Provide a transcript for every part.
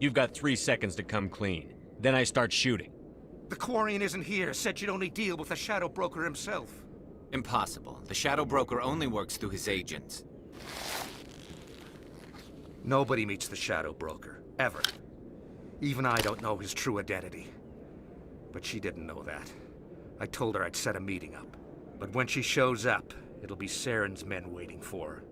You've got 3 seconds to come clean. Then I start shooting. The Quarian isn't here. Said you'd only deal with the Shadow Broker himself. Impossible. The Shadow Broker only works through his agents. Nobody meets the Shadow Broker. Ever. Even I don't know his true identity. But she didn't know that. I told her I'd set a meeting up. But when she shows up, it'll be Saren's men waiting for her.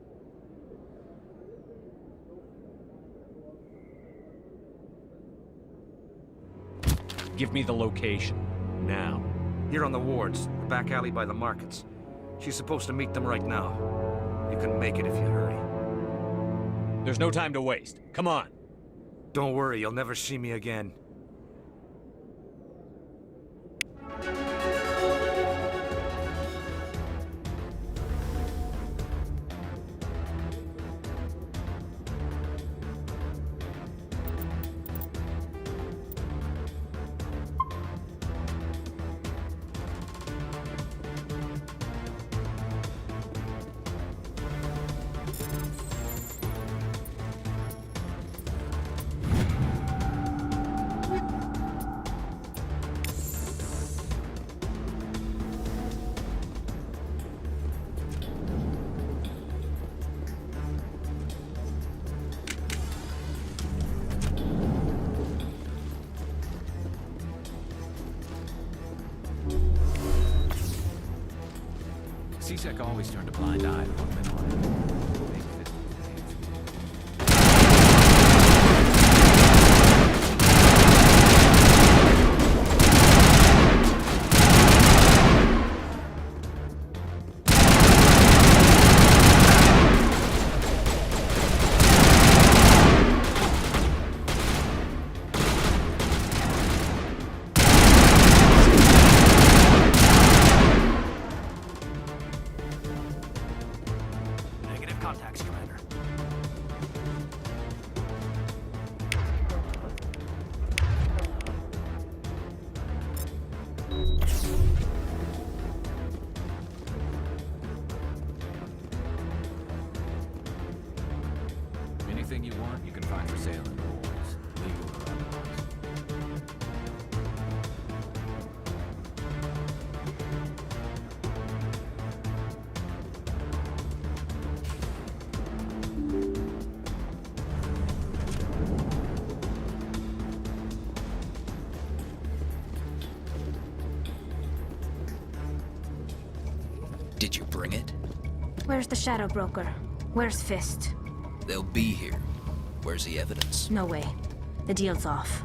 Give me the location. Now. Here on the wards, the back alley by the markets. She's supposed to meet them right now. You can make it if you hurry. There's no time to waste. Come on. Don't worry, you'll never see me again. C-Sec always turned a blind eye to what went on. Contacts, Commander. Anything you want, you can find for sale in the wards, legal or otherwise. Did you bring it? Where's the Shadow Broker? Where's Fist? They'll be here. Where's the evidence? No way. The deal's off.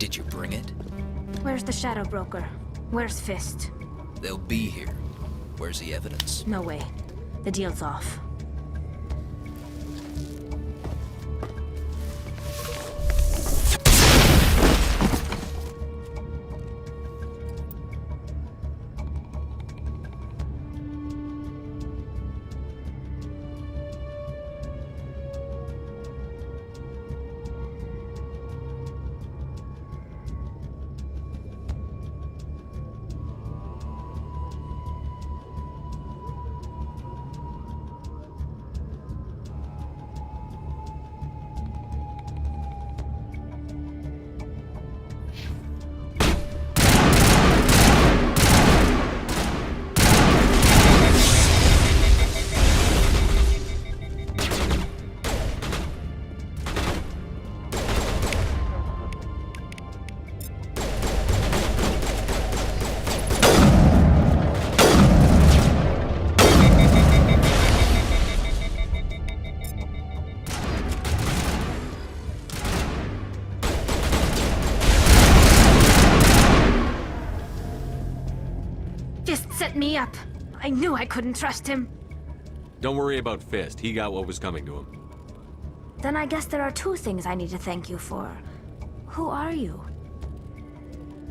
Did you bring it? Where's the Shadow Broker? Where's Fist? They'll be here. Where's the evidence? No way. The deal's off. Fist set me up. I knew I couldn't trust him. Don't worry about Fist. He got what was coming to him. Then I guess there are two things I need to thank you for. Who are you?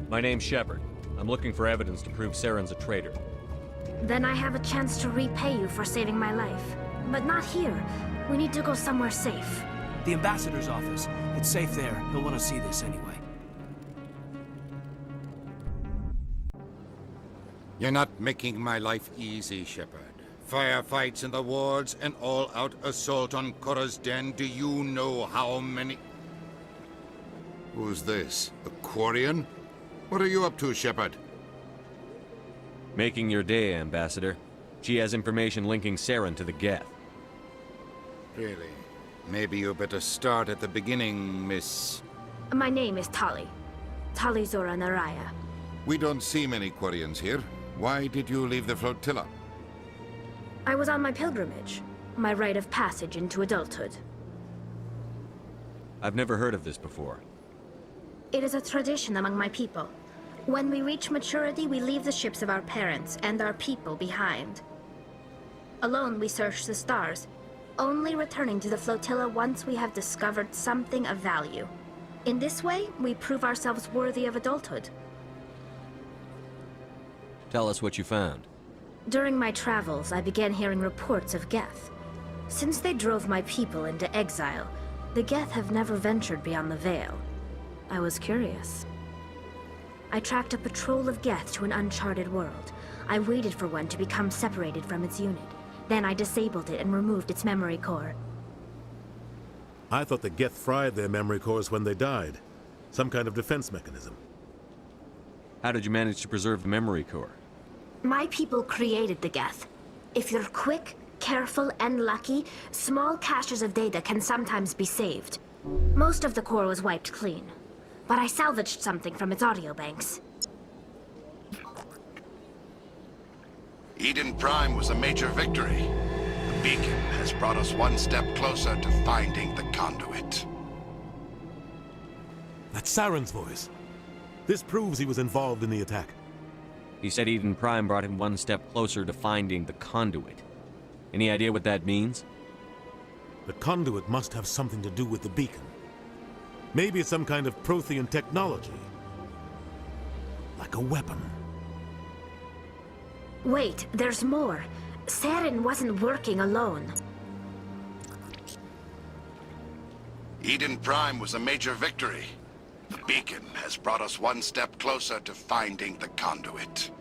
My name's Shepard. I'm looking for evidence to prove Saren's a traitor. Then I have a chance to repay you for saving my life. But not here. We need to go somewhere safe. The ambassador's office. It's safe there. He'll want to see this anyway. You're not making my life easy, Shepard. Firefights in the wards, an all-out assault on Korra's den. Do you know how many... Who's this? A Quarian? What are you up to, Shepard? Making your day, Ambassador. She has information linking Saren to the Geth. Really? Maybe you better start at the beginning, Miss... My name is Tali. Tali Zora Naraya. We don't see many Quarians here. Why did you leave the flotilla? I was on my pilgrimage. My rite of passage into adulthood. I've never heard of this before. It is a tradition among my people. When we reach maturity, we leave the ships of our parents and our people behind. Alone, we search the stars, only returning to the flotilla once we have discovered something of value. In this way, we prove ourselves worthy of adulthood. Tell us what you found. During my travels, I began hearing reports of Geth. Since they drove my people into exile, the Geth have never ventured beyond the Veil. I was curious. I tracked a patrol of Geth to an uncharted world. I waited for one to become separated from its unit. Then I disabled it and removed its memory core. I thought the Geth fried their memory cores when they died. Some kind of defense mechanism. How did you manage to preserve the memory core? My people created the Geth. If you're quick, careful, and lucky, small caches of data can sometimes be saved. Most of the core was wiped clean, but I salvaged something from its audio banks. Eden Prime was a major victory. The beacon has brought us one step closer to finding the conduit. That's Saren's voice. This proves he was involved in the attack. He said Eden Prime brought him one step closer to finding the conduit. Any idea what that means? The conduit must have something to do with the beacon. Maybe it's some kind of Prothean technology. Like a weapon. Wait, there's more. Saren wasn't working alone. Eden Prime was a major victory. The beacon has brought us one step closer to finding the conduit.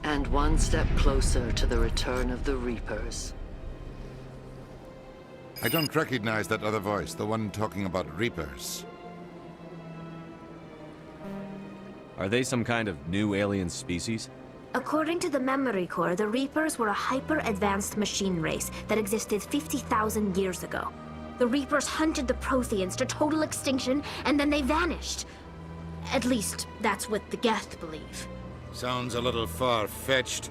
And one step closer to the return of the Reapers. I don't recognize that other voice, the one talking about Reapers. Are they some kind of new alien species? According to the memory core, the Reapers were a hyper-advanced machine race that existed 50,000 years ago. The Reapers hunted the Protheans to total extinction, and then they vanished. At least, that's what the Geth believe. Sounds a little far-fetched.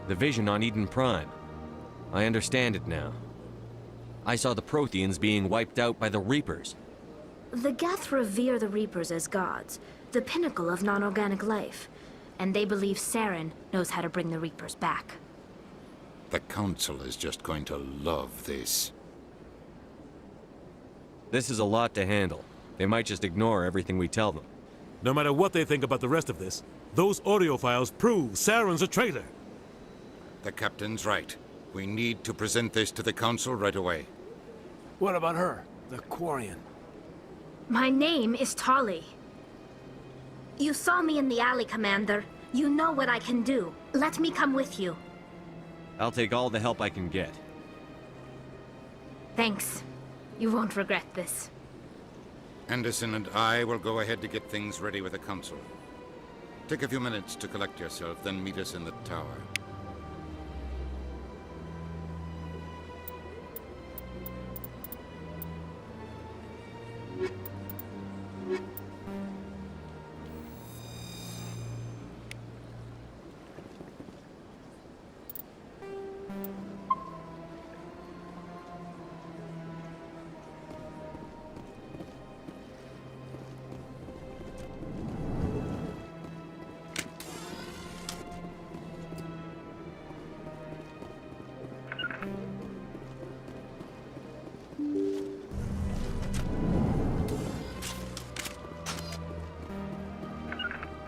The vision on Eden Prime. I understand it now. I saw the Protheans being wiped out by the Reapers. The Geth revere the Reapers as gods, the pinnacle of non-organic life. And they believe Saren knows how to bring the Reapers back. The Council is just going to love this. This is a lot to handle. They might just ignore everything we tell them. No matter what they think about the rest of this, those audio files prove Saren's a traitor. The Captain's right. We need to present this to the Council right away. What about her? The Quarian. My name is Tali. You saw me in the alley, Commander. You know what I can do. Let me come with you. I'll take all the help I can get. Thanks. You won't regret this. Anderson and I will go ahead to get things ready with the Council. Take a few minutes to collect yourself, then meet us in the tower.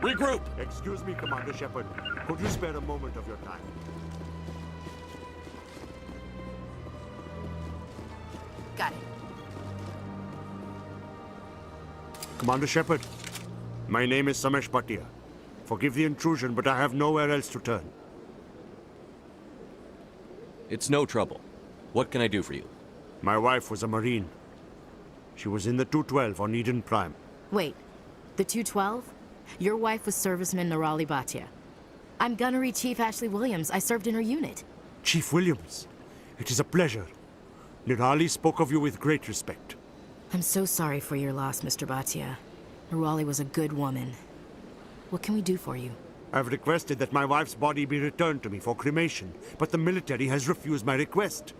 Regroup! Excuse me, Commander Shepard. Could you spare a moment of your time? Got it. Commander Shepard, my name is Samesh Bhatia. Forgive the intrusion, but I have nowhere else to turn. It's no trouble. What can I do for you? My wife was a Marine. She was in the 212 on Eden Prime. Wait, the 212? Your wife was serviceman Nirali Bhatia. I'm Gunnery Chief Ashley Williams. I served in her unit. Chief Williams, it is a pleasure. Nirali spoke of you with great respect. I'm so sorry for your loss, Mr. Bhatia. Nirali was a good woman. What can we do for you? I've requested that my wife's body be returned to me for cremation, but the military has refused my request.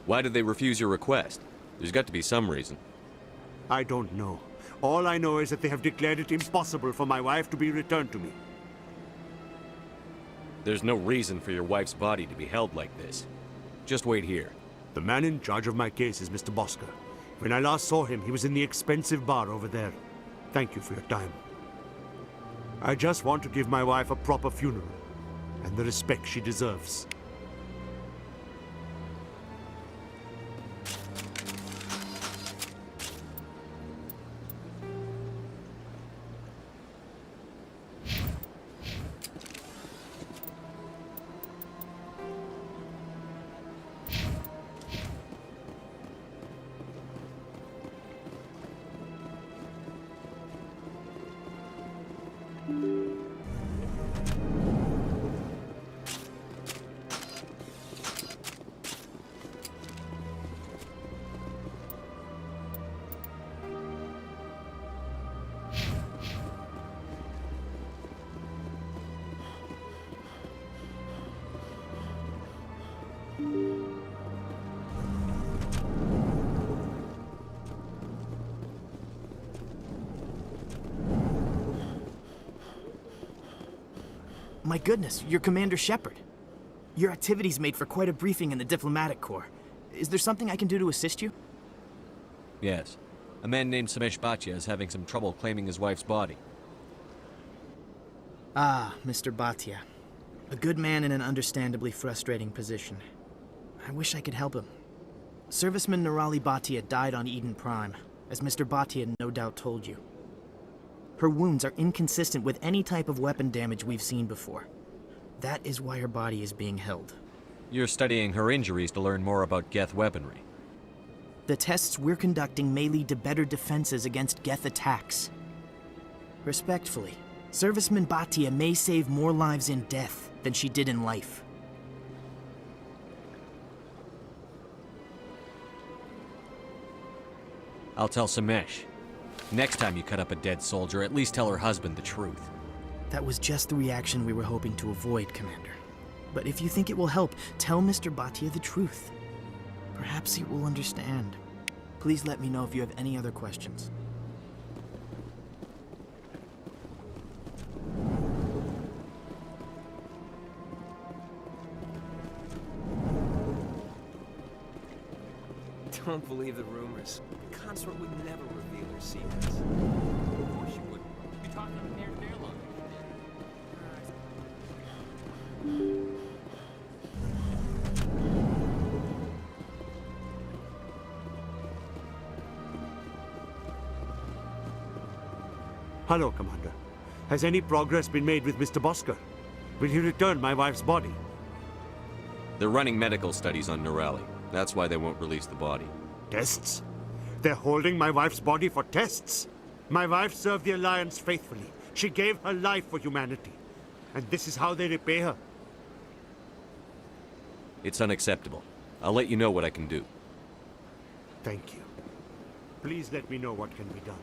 Why did they refuse your request? There's got to be some reason. I don't know. All I know is that they have declared it impossible for my wife to be returned to me. There's no reason for your wife's body to be held like this. Just wait here. The man in charge of my case is Mr. Bosker. When I last saw him, he was in the expensive bar over there. Thank you for your time. I just want to give my wife a proper funeral, and the respect she deserves. My goodness, you're Commander Shepard. Your activities made for quite a briefing in the Diplomatic Corps. Is there something I can do to assist you? Yes. A man named Samesh Bhatia is having some trouble claiming his wife's body. Ah, Mr. Bhatia. A good man in an understandably frustrating position. I wish I could help him. Serviceman Nirali Bhatia died on Eden Prime, as Mr. Bhatia no doubt told you. Her wounds are inconsistent with any type of weapon damage we've seen before. That is why her body is being held. You're studying her injuries to learn more about Geth weaponry. The tests we're conducting may lead to better defenses against Geth attacks. Respectfully, Serviceman Bhatia may save more lives in death than she did in life. I'll tell Samesh. Next time you cut up a dead soldier, at least tell her husband the truth. That was just the reaction we were hoping to avoid, Commander. But if you think it will help, tell Mr. Bhatia the truth. Perhaps he will understand. Please let me know if you have any other questions. Don't believe the rumors. The consort would never reveal her secrets. Of course you wouldn't. You'd be talking on an air dialogue if you did. Hello, Commander. Has any progress been made with Mr. Bosker? Will he return my wife's body? They're running medical studies on Norali. That's why they won't release the body. Tests? They're holding my wife's body for tests? My wife served the Alliance faithfully. She gave her life for humanity. And this is how they repay her. It's unacceptable. I'll let you know what I can do. Thank you. Please let me know what can be done.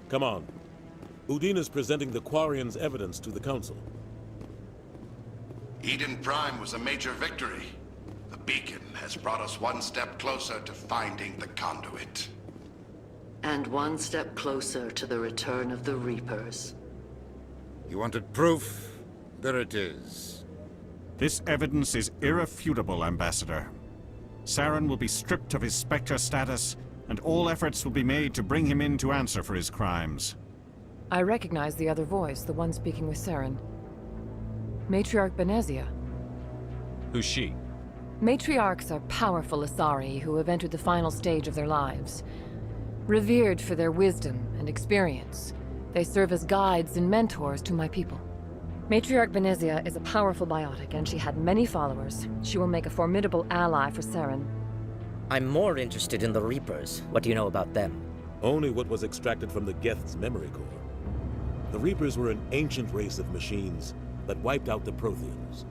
Come on. Udine is presenting the Quarians' evidence to the Council. Eden Prime was a major victory. The beacon has brought us one step closer to finding the conduit. And one step closer to the return of the Reapers. You wanted proof? There it is. This evidence is irrefutable, Ambassador. Saren will be stripped of his Spectre status, and all efforts will be made to bring him in to answer for his crimes. I recognize the other voice, the one speaking with Saren. Matriarch Benezia. Who's she? Matriarchs are powerful Asari who have entered the final stage of their lives. Revered for their wisdom and experience, they serve as guides and mentors to my people. Matriarch Benezia is a powerful biotic, and she had many followers. She will make a formidable ally for Saren. I'm more interested in the Reapers. What do you know about them? Only what was extracted from the Geth's memory core. The Reapers were an ancient race of machines that wiped out the Protheans.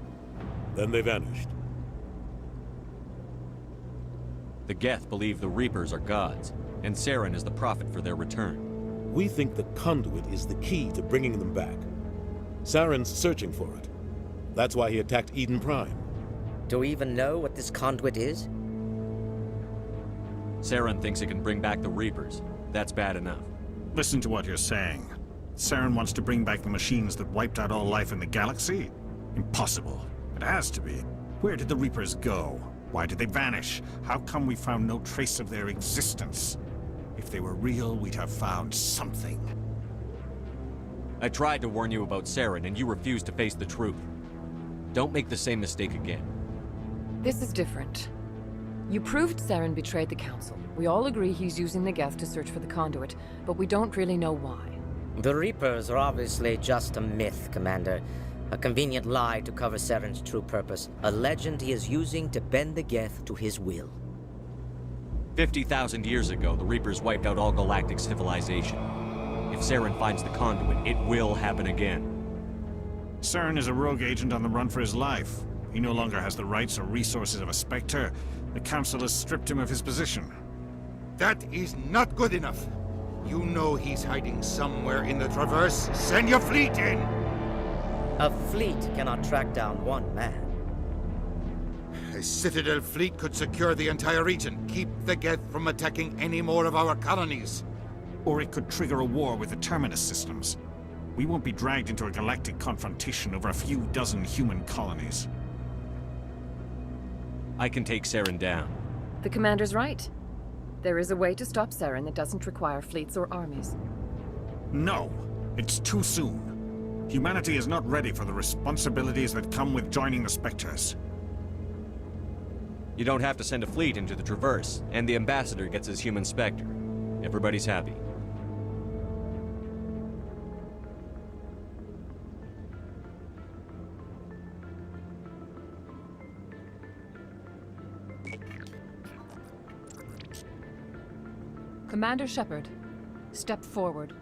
Then they vanished. The Geth believe the Reapers are gods, and Saren is the prophet for their return. We think the conduit is the key to bringing them back. Saren's searching for it. That's why he attacked Eden Prime. Do we even know what this conduit is? Saren thinks it can bring back the Reapers. That's bad enough. Listen to what you're saying. Saren wants to bring back the machines that wiped out all life in the galaxy? Impossible. It has to be. Where did the Reapers go? Why did they vanish? How come we found no trace of their existence? If they were real, we'd have found something. I tried to warn you about Saren, and you refused to face the truth. Don't make the same mistake again. This is different. You proved Saren betrayed the Council. We all agree he's using the Geth to search for the conduit, but we don't really know why. The Reapers are obviously just a myth, Commander. A convenient lie to cover Saren's true purpose. A legend he is using to bend the Geth to his will. 50,000 years ago, the Reapers wiped out all galactic civilization. If Saren finds the conduit, it will happen again. Saren is a rogue agent on the run for his life. He no longer has the rights or resources of a Spectre. The Council has stripped him of his position. That is not good enough. You know he's hiding somewhere in the Traverse. Send your fleet in! A fleet cannot track down one man. A Citadel fleet could secure the entire region, keep the Geth from attacking any more of our colonies. Or it could trigger a war with the Terminus systems. We won't be dragged into a galactic confrontation over a few dozen human colonies. I can take Saren down. The Commander's right. There is a way to stop Saren that doesn't require fleets or armies. No, it's too soon. Humanity is not ready for the responsibilities that come with joining the Spectres. You don't have to send a fleet into the Traverse, and the Ambassador gets his human Spectre. Everybody's happy. Commander Shepard, step forward.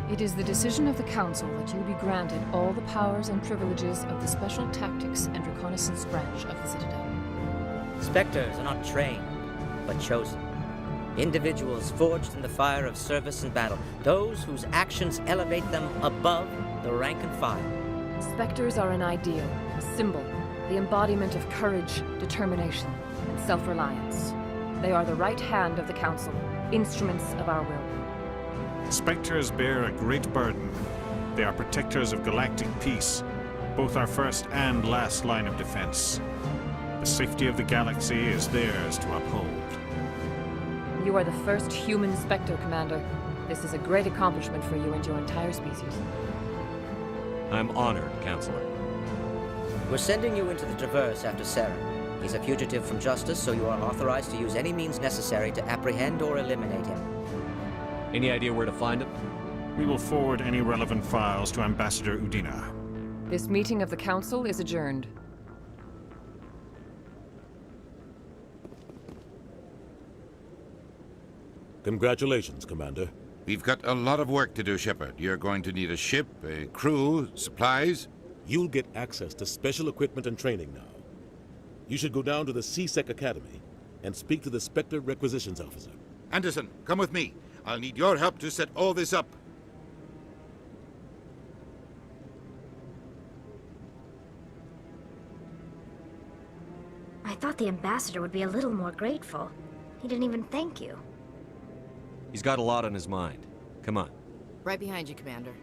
It is the decision of the Council that you be granted all the powers and privileges of the Special Tactics and Reconnaissance branch of the Citadel. Spectres are not trained, but chosen. Individuals forged in the fire of service and battle. Those whose actions elevate them above the rank and file. Spectres are an ideal, a symbol, the embodiment of courage, determination, and self-reliance. They are the right hand of the Council, instruments of our will. Spectres bear a great burden. They are protectors of galactic peace, both our first and last line of defense. The safety of the galaxy is theirs to uphold. You are the first human Spectre, Commander. This is a great accomplishment for you and your entire species. I'm honored, Counselor. We're sending you into the Traverse after Saren. He's a fugitive from justice, so you are authorized to use any means necessary to apprehend or eliminate him. Any idea where to find him? We will forward any relevant files to Ambassador Udina. This meeting of the Council is adjourned. Congratulations, Commander. We've got a lot of work to do, Shepard. You're going to need a ship, a crew, supplies. You'll get access to special equipment and training now. You should go down to the C-Sec Academy and speak to the Spectre Requisitions Officer. Anderson, come with me. I'll need your help to set all this up. I thought the ambassador would be a little more grateful. He didn't even thank you. He's got a lot on his mind. Come on. Right behind you, Commander.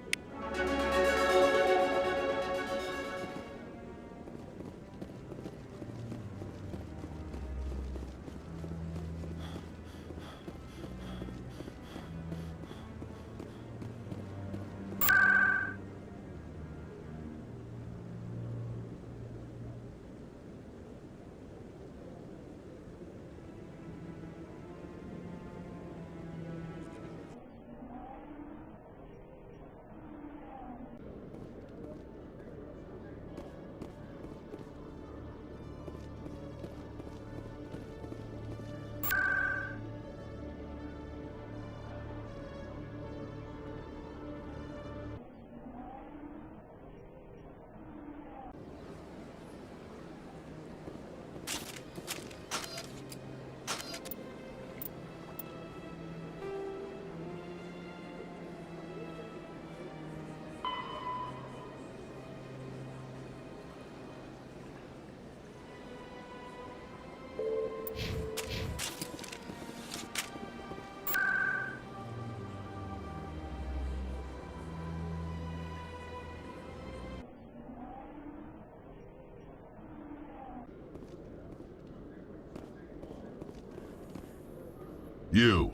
You,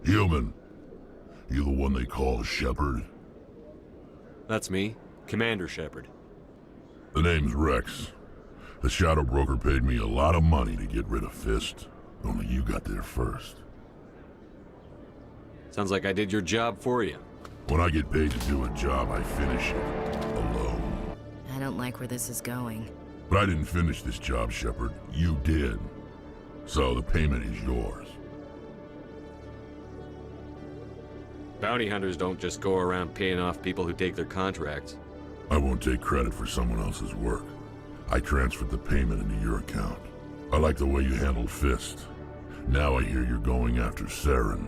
human. You the one they call Shepard? That's me, Commander Shepard. The name's Rex. The Shadow Broker paid me a lot of money to get rid of Fist. Only you got there first. Sounds like I did your job for you. When I get paid to do a job, I finish it. Alone. I don't like where this is going. But I didn't finish this job, Shepard. You did. So the payment is yours. Bounty hunters don't just go around paying off people who take their contracts. I won't take credit for someone else's work. I transferred the payment into your account. I like the way you handled Fist. Now I hear you're going after Saren.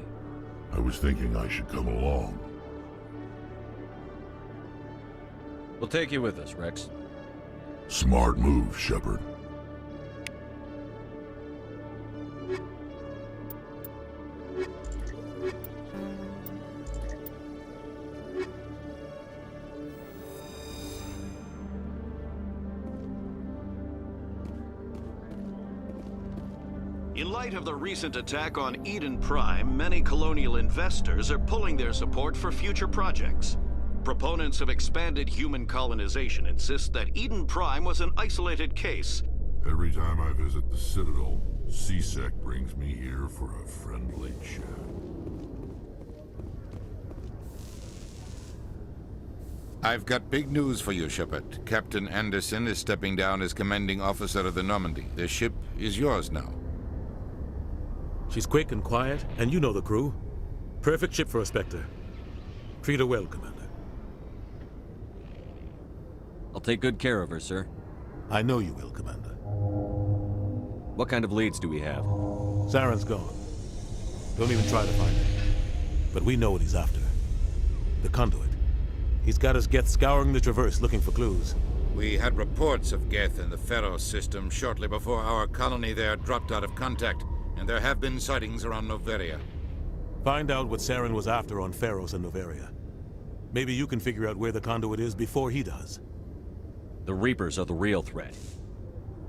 I was thinking I should come along. We'll take you with us, Rex. Smart move, Shepard. In light of the recent attack on Eden Prime, many colonial investors are pulling their support for future projects. Proponents of expanded human colonization insist that Eden Prime was an isolated case. Every time I visit the Citadel, C-Sec brings me here for a friendly chat. I've got big news for you, Shepard. Captain Anderson is stepping down as commanding officer of the Normandy. The ship is yours now. She's quick and quiet, and you know the crew. Perfect ship for a Spectre. Treat her well, Commander. I'll take good care of her, sir. I know you will, Commander. What kind of leads do we have? Saren's gone. Don't even try to find him. But we know what he's after. The conduit. He's got his Geth scouring the Traverse looking for clues. We had reports of Geth in the Pharaoh system shortly before our colony there dropped out of contact, and there have been sightings around Noveria. Find out what Saren was after on Pharos and Noveria. Maybe you can figure out where the conduit is before he does. The Reapers are the real threat.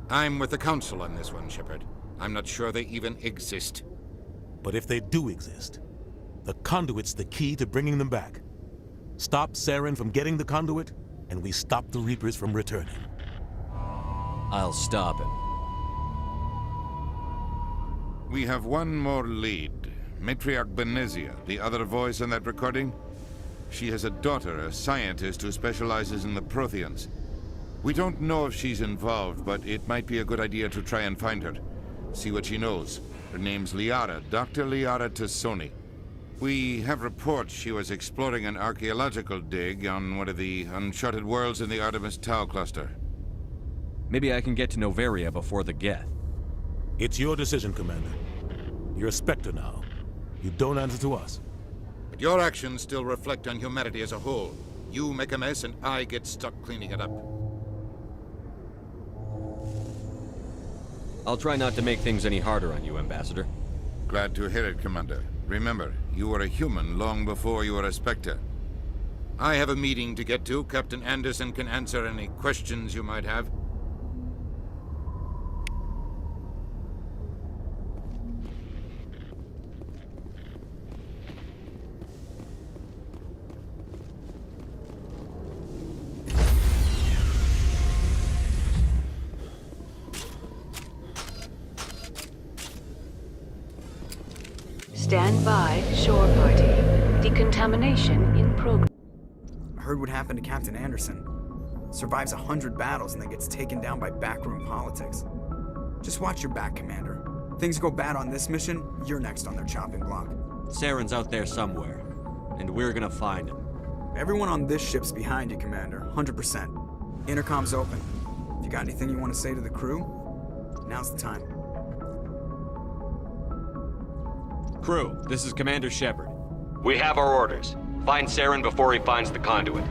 I'm with the Council on this one, Shepard. I'm not sure they even exist. But if they do exist, the conduit's the key to bringing them back. Stop Saren from getting the conduit, and we stop the Reapers from returning. I'll stop him. We have one more lead. Matriarch Benezia, the other voice in that recording. She has a daughter, a scientist who specializes in the Protheans. We don't know if she's involved, but it might be a good idea to try and find her. See what she knows. Her name's Liara, Dr. Liara Tassoni. We have reports she was exploring an archaeological dig on one of the uncharted worlds in the Artemis Tau cluster. Maybe I can get to Noveria before the Geth. It's your decision, Commander. You're a Spectre now. You don't answer to us. But your actions still reflect on humanity as a whole. You make a mess and I get stuck cleaning it up. I'll try not to make things any harder on you, Ambassador. Glad to hear it, Commander. Remember, you were a human long before you were a Spectre. I have a meeting to get to. Captain Anderson can answer any questions you might have. Stand by, shore party. Decontamination in progress. I heard what happened to Captain Anderson. Survives 100 battles and then gets taken down by backroom politics. Just watch your back, Commander. Things go bad on this mission, you're next on their chopping block. Saren's out there somewhere, and we're gonna find him. Everyone on this ship's behind you, Commander. 100%. Intercom's open. If you got anything you want to say to the crew, now's the time. Crew, this is Commander Shepard. We have our orders. Find Saren before he finds the conduit.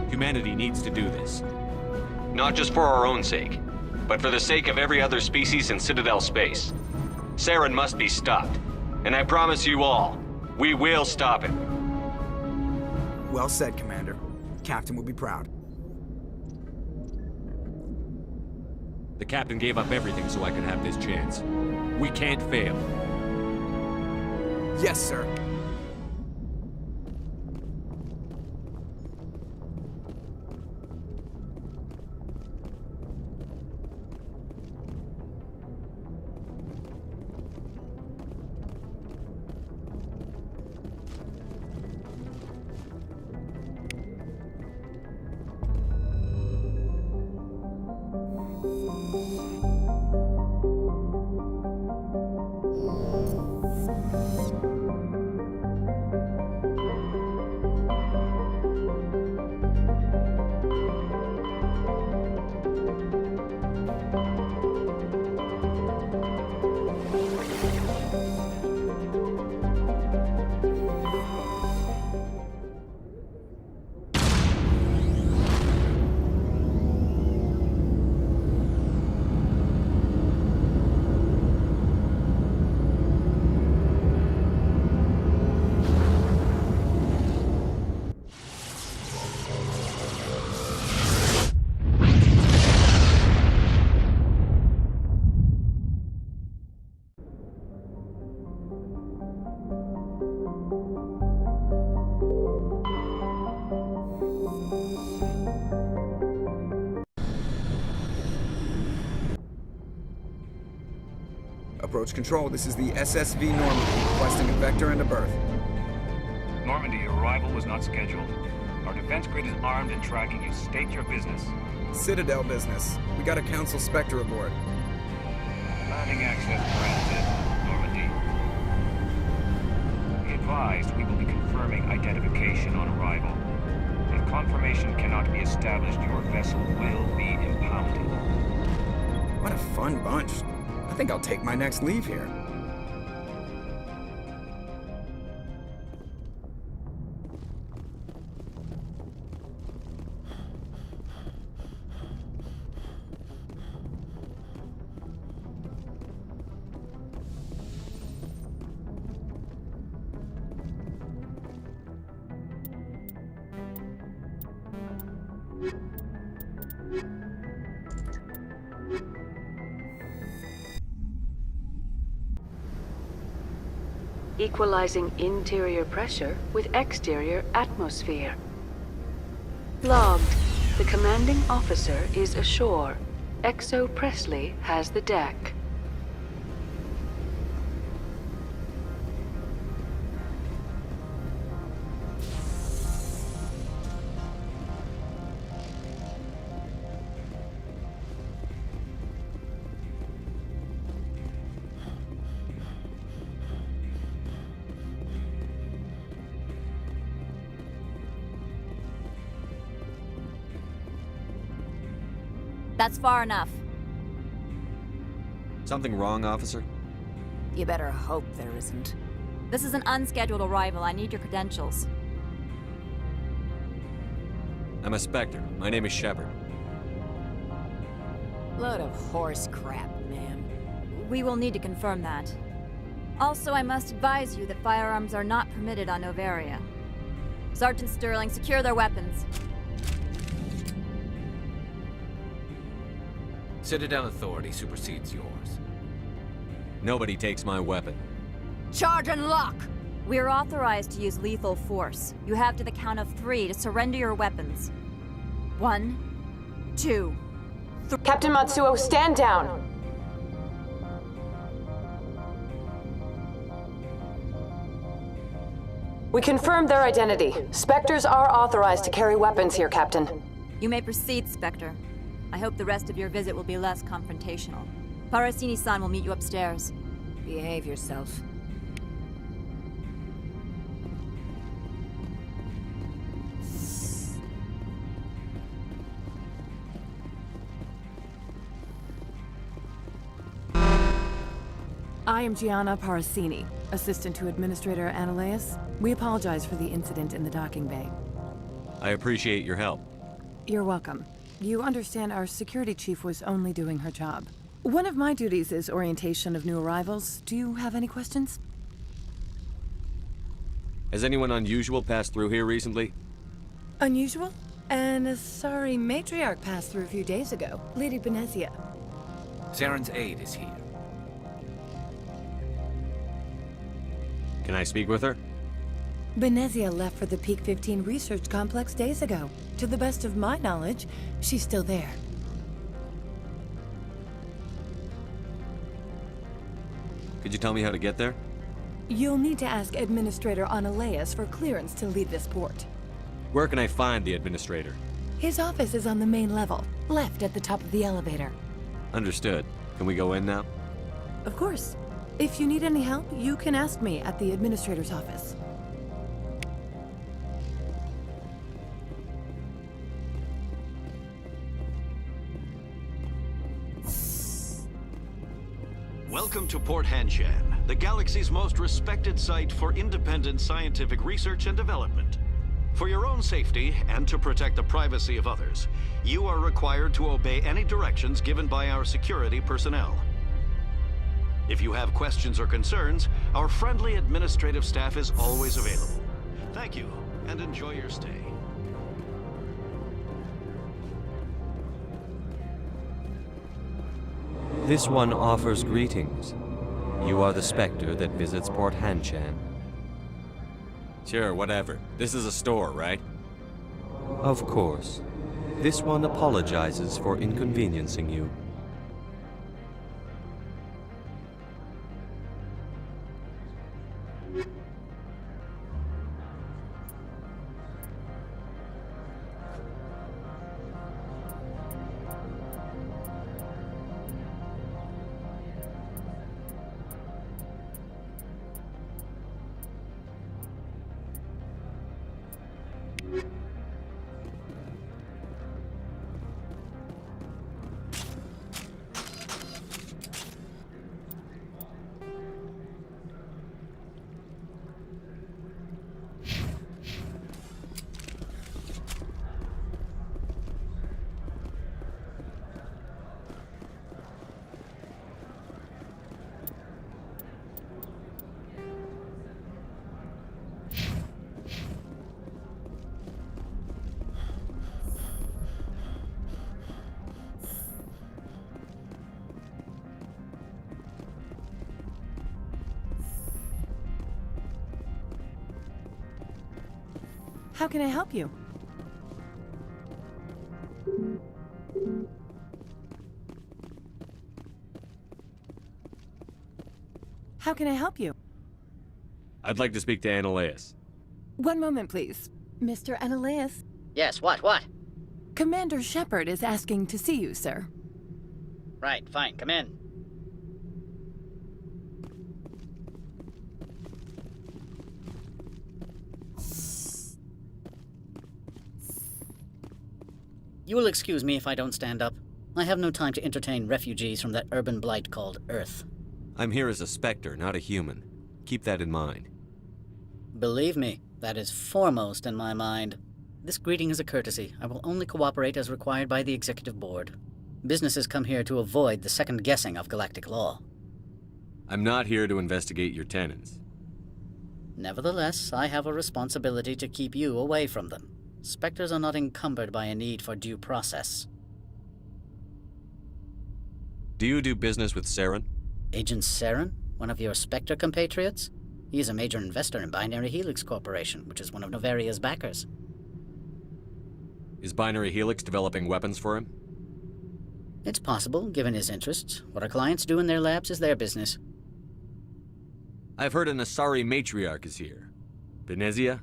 Humanity needs to do this. Not just for our own sake, but for the sake of every other species in Citadel space. Saren must be stopped. And I promise you all, we will stop him. Well said, Commander. Captain will be proud. The captain gave up everything so I could have this chance. We can't fail. Yes, sir. Approach control, this is the SSV Normandy, requesting a vector and a berth. Normandy, your arrival was not scheduled. Our defense grid is armed and tracking you. State your business. Citadel business. We got a Council Spectre aboard. Landing access granted. Normandy. advised, we will be confirming identification on arrival. If confirmation cannot be established, your vessel will be impounded. What a fun bunch. I think I'll take my next leave here. Equalizing interior pressure with exterior atmosphere. Logged. The commanding officer is ashore. Exo Presley has the deck. That's far enough. Something wrong, officer? You better hope there isn't. This is an unscheduled arrival. I need your credentials. I'm a Spectre. My name is Shepard. Load of horse crap, ma'am. We will need to confirm that. Also, I must advise you that firearms are not permitted on Novaria. Sergeant Sterling, secure their weapons. Citadel authority supersedes yours. Nobody takes my weapon. Charge and lock! We are authorized to use lethal force. You have to the count of 3 to surrender your weapons. 1, 2, 3. Captain Matsuo, stand down! We confirmed their identity. Spectres are authorized to carry weapons here, Captain. You may proceed, Spectre. I hope the rest of your visit will be less confrontational. Parasini-san will meet you upstairs. Behave yourself. I am Gianna Parasini, assistant to Administrator Ananias. We apologize for the incident in the docking bay. I appreciate your help. You're welcome. You understand our security chief was only doing her job. One of my duties is orientation of new arrivals. Do you have any questions? Has anyone unusual passed through here recently? Unusual? And a sorry matriarch passed through a few days ago. Lady Benezia. Saren's aide is here. Can I speak with her? Benezia left for the Peak 15 research complex days ago. To the best of my knowledge, she's still there. Could you tell me how to get there? You'll need to ask Administrator Ananias for clearance to leave this port. Where can I find the administrator? His office is on the main level, left at the top of the elevator. Understood. Can we go in now? Of course. If you need any help, you can ask me at the administrator's office. Welcome to Port Hanshan, the galaxy's most respected site for independent scientific research and development. For your own safety and to protect the privacy of others, you are required to obey any directions given by our security personnel. If you have questions or concerns, our friendly administrative staff is always available. Thank you, and enjoy your stay. This one offers greetings. You are the Spectre that visits Port Hanshan. Sure, whatever. This is a store, right? Of course. This one apologizes for inconveniencing you. How can I help you? How can I help you? I'd like to speak to Annaleus. One moment, please. Mr. Annaleus. Yes, what? Commander Shepard is asking to see you, sir. Right, fine, come in. You will excuse me if I don't stand up. I have no time to entertain refugees from that urban blight called Earth. I'm here as a Spectre, not a human. Keep that in mind. Believe me, that is foremost in my mind. This greeting is a courtesy. I will only cooperate as required by the Executive Board. Businesses come here to avoid the second guessing of galactic law. I'm not here to investigate your tenants. Nevertheless, I have a responsibility to keep you away from them. Spectres are not encumbered by a need for due process. Do you do business with Saren? Agent Saren? One of your Spectre compatriots? He is a major investor in Binary Helix Corporation, which is one of Novaria's backers. Is Binary Helix developing weapons for him? It's possible, given his interests. What our clients do in their labs is their business. I've heard an Asari matriarch is here. Benezia?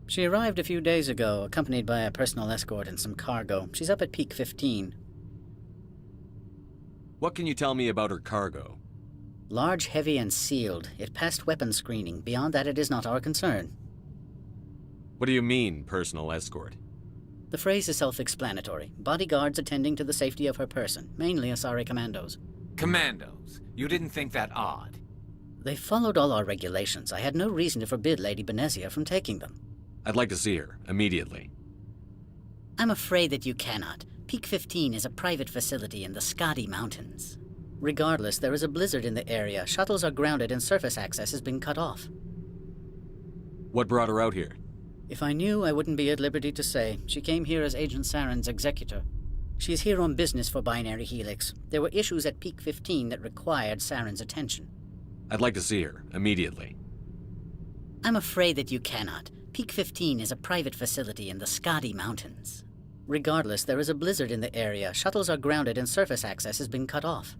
She arrived a few days ago, accompanied by a personal escort and some cargo. She's up at Peak 15. What can you tell me about her cargo? Large, heavy, and sealed. It passed weapons screening. Beyond that, it is not our concern. What do you mean, personal escort? The phrase is self-explanatory. Bodyguards attending to the safety of her person, mainly Asari commandos. Commandos? You didn't think that odd? They followed all our regulations. I had no reason to forbid Lady Benezia from taking them. I'd like to see her, immediately. I'm afraid that you cannot. Peak 15 is a private facility in the Scotty Mountains. Regardless, there is a blizzard in the area. Shuttles are grounded and surface access has been cut off. What brought her out here? If I knew, I wouldn't be at liberty to say. She came here as Agent Saren's executor. She's here on business for Binary Helix. There were issues at Peak 15 that required Saren's attention. I'd like to see her, immediately. I'm afraid that you cannot. Peak 15 is a private facility in the Scotty Mountains. Regardless, there is a blizzard in the area. Shuttles are grounded and surface access has been cut off.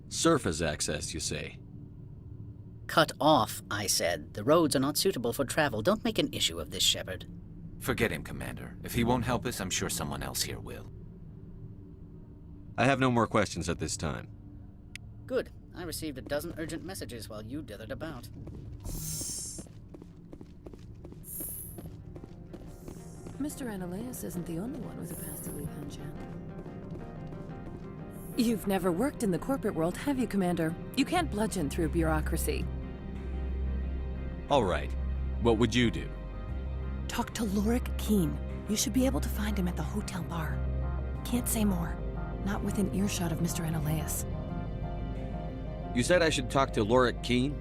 Surface access, you say? Cut off, I said. The roads are not suitable for travel. Don't make an issue of this, Shepard. Forget him, Commander. If he won't help us, I'm sure someone else here will. I have no more questions at this time. Good. I received a dozen urgent messages while you dithered about. Mr. Annaleus isn't the only one with a past to leave Hanshan. You've never worked in the corporate world, have you, Commander? You can't bludgeon through bureaucracy. All right. What would you do? Talk to Lorik Keen. You should be able to find him at the hotel bar. Can't say more. Not within earshot of Mr. Annaleus. You said I should talk to Lorik Keen?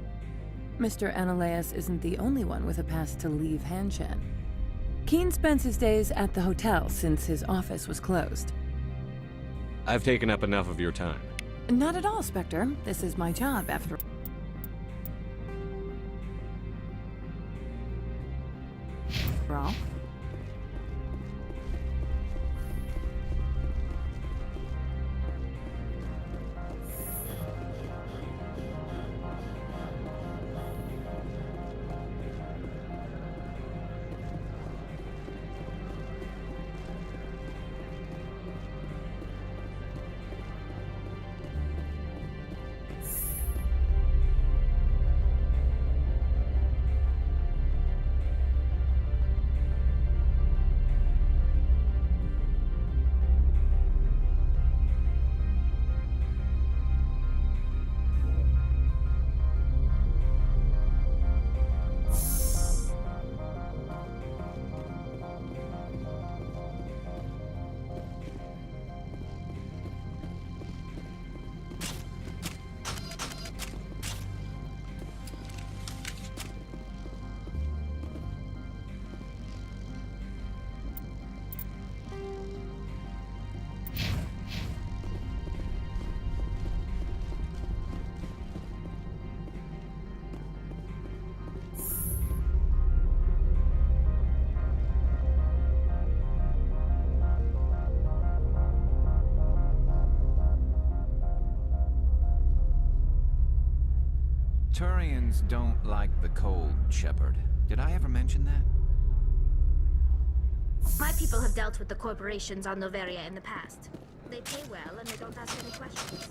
Mr. Annaleus isn't the only one with a past to leave Hanshan. Keen spends his days at the hotel since his office was closed. I've taken up enough of your time. Not at all, Spectre. This is my job, after all. Turians don't like the cold, Shepard. Did I ever mention that? My people have dealt with the corporations on Noveria in the past. They pay well and they don't ask any questions.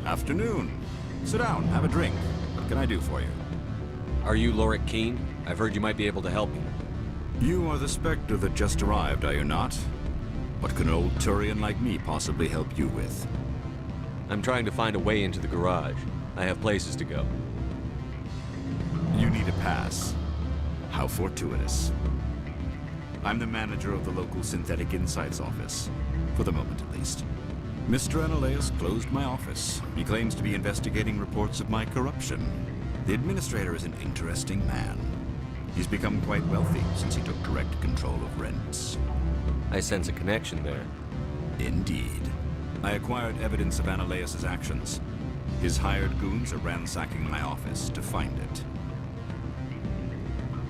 Afternoon. Sit down, have a drink. What can I do for you? Are you Lorik Keen? I've heard you might be able to help me. You are the Spectre that just arrived, are you not? What can an old Turian like me possibly help you with? I'm trying to find a way into the garage. I have places to go. You need a pass. How fortuitous. I'm the manager of the local Synthetic Insights office. For the moment, at least. Mr. Analeus closed my office. He claims to be investigating reports of my corruption. The administrator is an interesting man. He's become quite wealthy since he took direct control of rents. I sense a connection there. Indeed. I acquired evidence of Analeus's actions. His hired goons are ransacking my office to find it.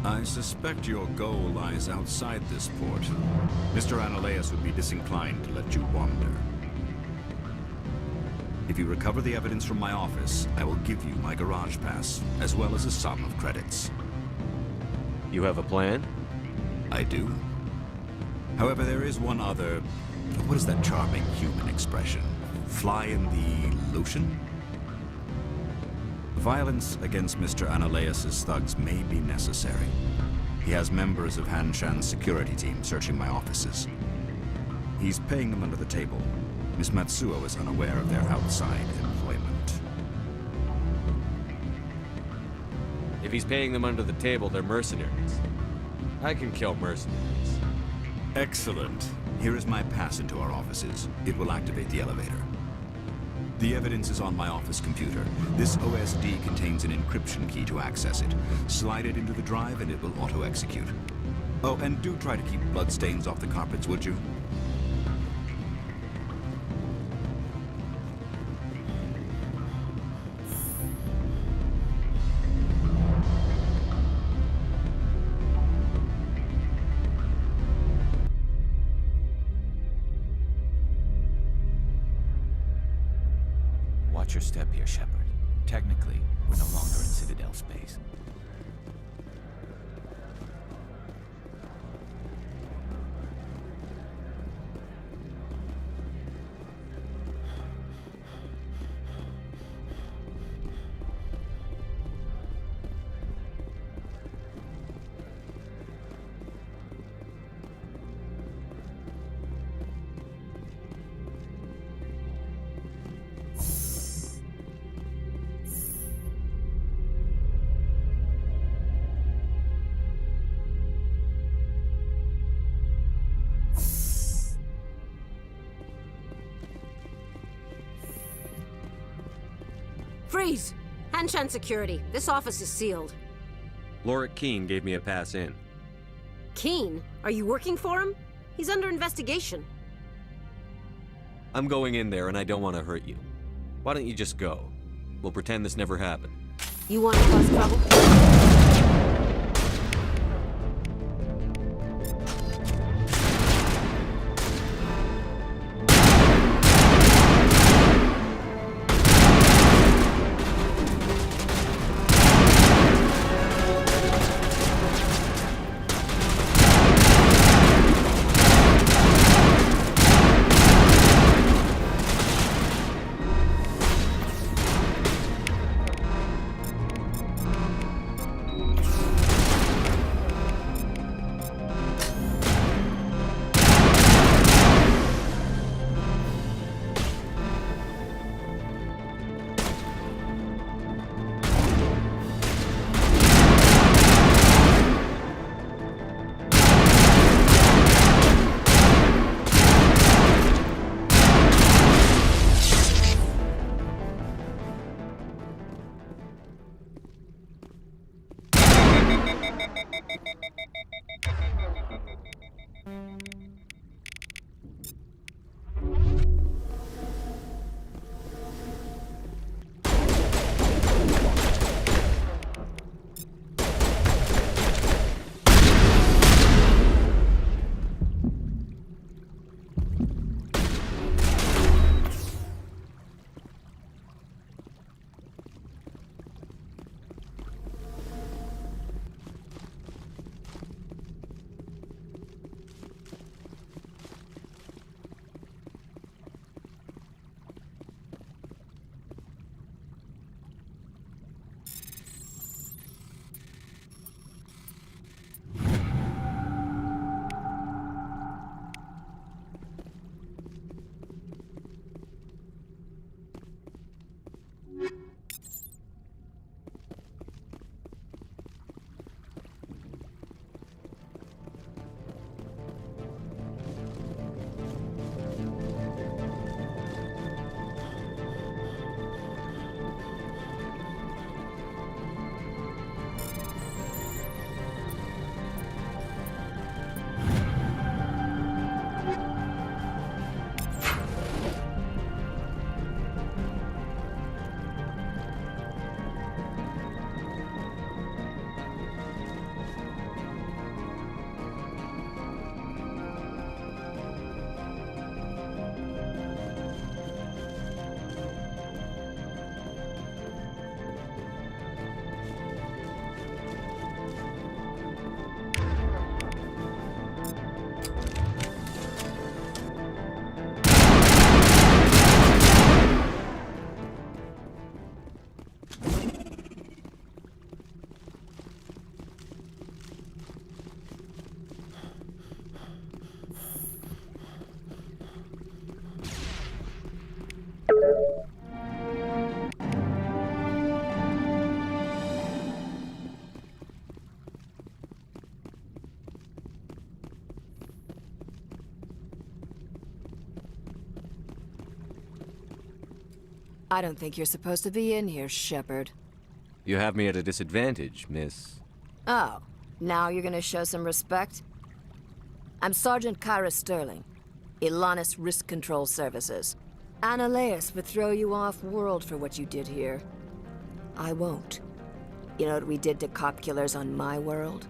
I suspect your goal lies outside this port. Mr. Analeus would be disinclined to let you wander. If you recover the evidence from my office, I will give you my garage pass, as well as a sum of credits. You have a plan? I do. However, there is one other... What is that charming human expression? Fly in the lotion? Violence against Mr. Analeus's thugs may be necessary. He has members of Han Shan's security team searching my offices. He's paying them under the table. Miss Matsuo is unaware of their outside employment. If he's paying them under the table, they're mercenaries. I can kill mercenaries. Excellent. Here is my pass into our offices. It will activate the elevator. The evidence is on my office computer. This OSD contains an encryption key to access it. Slide it into the drive and it will auto-execute. Oh, and do try to keep bloodstains off the carpets, would you? Watch your step here, Shepard. Technically, we're no longer in Citadel space. Freeze! Hanshan security. This office is sealed. Lorik Keene gave me a pass in. Keene? Are you working for him? He's under investigation. I'm going in there and I don't want to hurt you. Why don't you just go? We'll pretend this never happened. You want to cause trouble? I don't think you're supposed to be in here, Shepard. You have me at a disadvantage, miss. Oh, now you're gonna show some respect? I'm Sergeant Kyra Sterling, Ilanis Risk Control Services. Annaleus would throw you off-world for what you did here. I won't. You know what we did to cop killers on my world?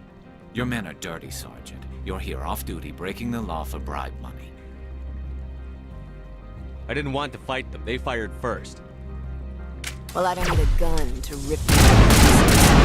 Your men are dirty, Sergeant. You're here off-duty, breaking the law for bribe money. I didn't want to fight them. They fired first. Well, I don't need a gun to rip you.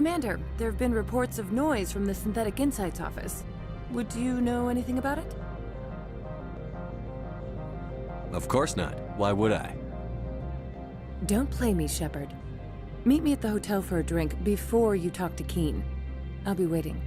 Commander, there have been reports of noise from the Synthetic Insights office. Would you know anything about it? Of course not. Why would I? Don't play me, Shepard. Meet me at the hotel for a drink before you talk to Keen. I'll be waiting.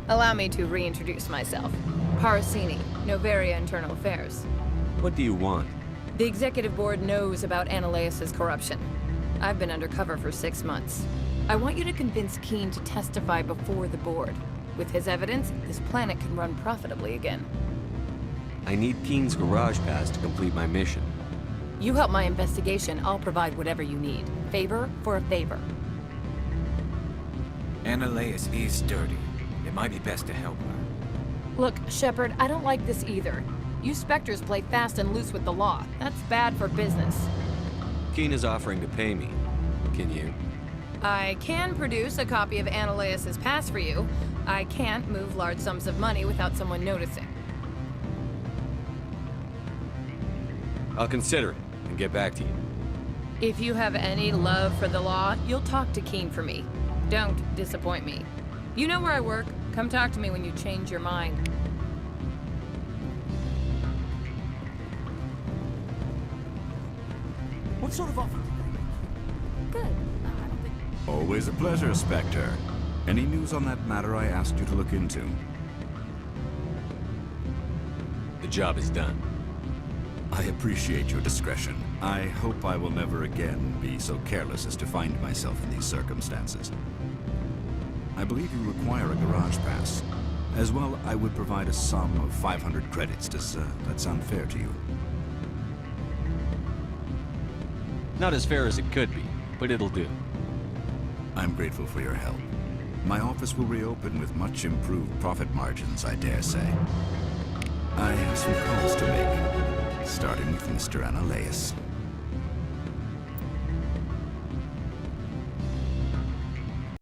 Allow me to reintroduce myself. Parasini, Novaria Internal Affairs. What do you want? The Executive Board knows about Ananias' corruption. I've been undercover for 6 months. I want you to convince Keen to testify before the Board. With his evidence, this planet can run profitably again. I need Keen's garage pass to complete my mission. You help my investigation, I'll provide whatever you need. Favor for a favor. Ananias is dirty. It might be best to help her. Look, Shepard, I don't like this either. You Spectres play fast and loose with the law. That's bad for business. Keen is offering to pay me. Can you? I can produce a copy of Ananias' pass for you. I can't move large sums of money without someone noticing. I'll consider it and get back to you. If you have any love for the law, you'll talk to Keen for me. Don't disappoint me. You know where I work. Come talk to me when you change your mind. What sort of offer? Good. Always a pleasure, Spectre. Any news on that matter I asked you to look into? The job is done. I appreciate your discretion. I hope I will never again be so careless as to find myself in these circumstances. I believe you require a garage pass. As well, I would provide a sum of 500 credits. Does that sound fair to you? Not as fair as it could be, but it'll do. I'm grateful for your help. My office will reopen with much improved profit margins, I dare say. I have some calls to make, starting with Mr. Ananias.